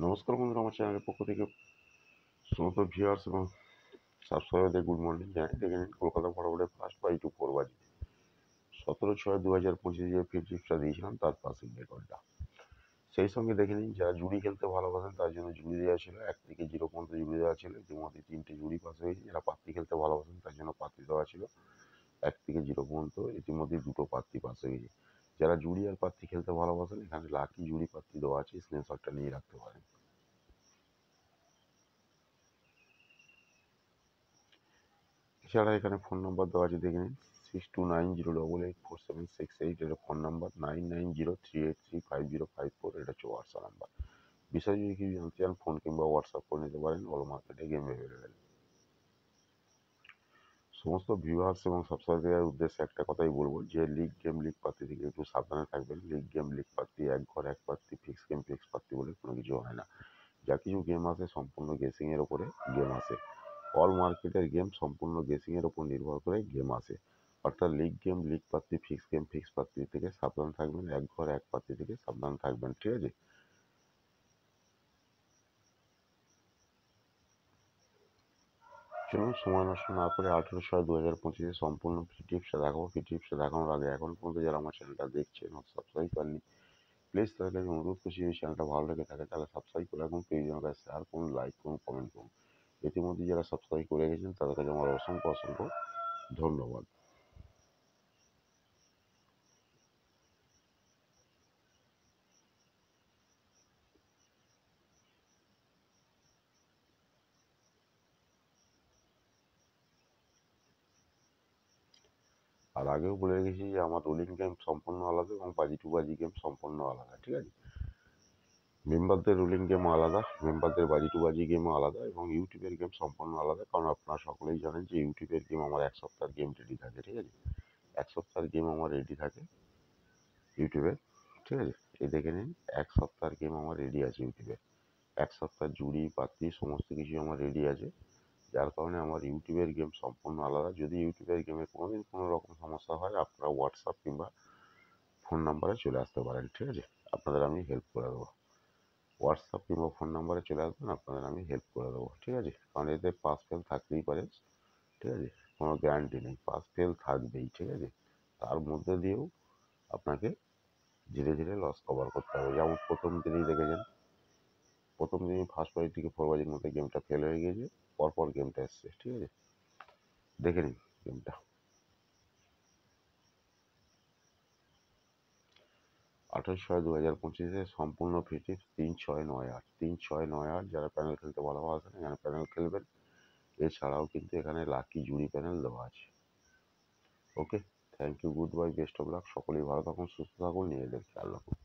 নমস্কার বন্ধুরা, আমার চ্যানেলের পক্ষ থেকে সমস্ত ভিউয়ার্স এবং সাবস্ক্রাইবারদের গুড মর্নিং জানাই। দেখে নিন কলকাতা ফরওয়ার্ডের ফার্স্ট 5-4 বাজে 17/6/2025 যে ফ্রি টিপসটা দিয়েছিলাম তার পাসিং রেকর্ডটা। সেই সঙ্গে দেখে নিন যারা জুড়ি খেলতে ভালোবাসেন তার জন্য জুড়ি দেওয়া ছিল 1 থেকে 0 পর্যন্ত জুড়ি দেওয়া ছিল। ইতিমধ্যে 3টে জুড়ি পাস হয়ে গেছে। যারা পাত্তি খেলতে ভালোবাসেন তার জন্য পাত্তি দেওয়া ছিল 1 থেকে 0 পর্যন্ত। ইতিমধ্যে 2টো পাত্তি পাস হয়ে গেছে। যারা জুড়ি আর পাত্তি খেলতে ভালোবাসেন এখানে লাকি জুড়ি পাত্তি দেওয়া আছে, স্ক্রিনশটটা নিয়ে রাখতে পারেন। এছাড়া এখানে ফোন নাম্বার দেওয়া আছে, দেখে নিন 6290884768 এটা ফোন নাম্বার, 9903835054 এটা হচ্ছে হোয়াটসঅ্যাপ নাম্বার। বিষয় যদি কিছু জানতে চান ফোন কিংবা হোয়াটসঅ্যাপ করে নিতে পারেন। অল মার্কেটে গেম অ্যাভেলেবেল। সমস্ত ভিউয়ার্স এবং সাবস্ক্রাইবারের উদ্দেশ্যে একটা কথাই বলবো যে লিগ গেম লিগ পাত্তি থেকে একটু সাবধানে থাকবেন। লিগ গেম লিগ পাত্তি, এক ঘর এক পাত্তি, ফিক্স গেম ফিক্স পাত্তি বলে কোনো কিছু হয় না। যা কিছু গেম আসে সম্পূর্ণ গেসিংয়ের ওপরে গেম আসে। অল মার্কেটের গেম সম্পূর্ণ গেসিংয়ের ওপর নির্ভর করে গেম আসে। অর্থাৎ লিগ গেম লিগ পাত্তি, ফিক্স গেম ফিক্স পাত্তি থেকে সাবধান থাকবেন। এক ঘর এক পাত্তি থেকে সাবধান থাকবেন, ঠিক আছে? চলুন সময় নষ্ট না করে 18/6/2025 সম্পূর্ণ ফ্রি টিপসটা দেখাবো। ফ্রি টিপসটা দেখানোর আগে এখন পর্যন্ত যারা আমার চ্যানেলটা দেখছেন ও সাবস্ক্রাইব করেননি, প্লিজ তাদের কাছে অনুরোধ করছি যদি চ্যানেলটা ভালো লেগে থাকে তাহলে সাবস্ক্রাইব করে রাখুন, প্রিয়জনের কাছে শেয়ার করুন, লাইক করুন, কমেন্ট করুন। ইতিমধ্যে যারা সাবস্ক্রাইব করে গেছেন তাদের কাছে আমার অসংখ্য অসংখ্য ধন্যবাদ। আর আগেও বলে রেখেছি যে আমার রোলিং গেম সম্পূর্ণ আলাদা এবং বাজি টু বাজি গেম সম্পূর্ণ আলাদা, ঠিক আছে? মেম্বারদের রোলিং গেম আলাদা, মেম্বারদের বাজি টু বাজি গেমও আলাদা এবং ইউটিউবের গেম সম্পূর্ণ আলাদা। কারণ আপনারা সকলেই জানেন যে ইউটিউবের গেম আমার 1 সপ্তাহের গেম রেডি থাকে, ঠিক আছে? 1 সপ্তাহের গেম আমার রেডি থাকে ইউটিউবে, ঠিক আছে? এই দেখে নিন 1 সপ্তাহের গেম আমার রেডি আছে ইউটিউবে। 1 সপ্তাহ জুড়ি পাতি সমস্ত কিছু আমার রেডি আছে। যার কারণে আমার ইউটিউবের গেম সম্পূর্ণ আলাদা। যদি ইউটিউবের গেমে কোনোদিন কোনো রকম সমস্যা হয় আপনারা হোয়াটসঅ্যাপ কিংবা ফোন নাম্বারে চলে আসতে পারেন, ঠিক আছে? আপনাদের আমি হেল্প করে দেবো। হোয়াটসঅ্যাপ কিংবা ফোন নাম্বারে চলে আসবেন, আপনাদের আমি হেল্প করে দেবো, ঠিক আছে? কারণ এতে পাস ফেল থাকতেই পারে, ঠিক আছে? কোনো গ্যারান্টি নেই, পাস ফেল থাকবেই, ঠিক আছে? তার মধ্যে দিয়েও আপনাকে ধীরে ধীরে লস কভার করতে হবে। যেমন প্রথম দিনই দেখেছেন, প্রথম দিনই ফার্স্ট 5 থেকে 4 বাজির মধ্যে গেমটা ফেল হয়ে গিয়েছে, পরপর গেমটা এসছে, ঠিক আছে? দেখে নিন গেমটা। 28/6/2025 সম্পূর্ণ ফ্রি টিপস 3698 3698। যারা প্যানেল খেলতে ভালোবাসেন এখানে প্যানেল খেলবেন। এছাড়াও কিন্তু এখানে লাকি জুড়ি প্যানেল দেওয়া আছে। Okay, thank you, goodbye, best of luck. সকলেই ভালো থাকুন, সুস্থ থাকুন, নিজেদের খেয়াল রাখুন।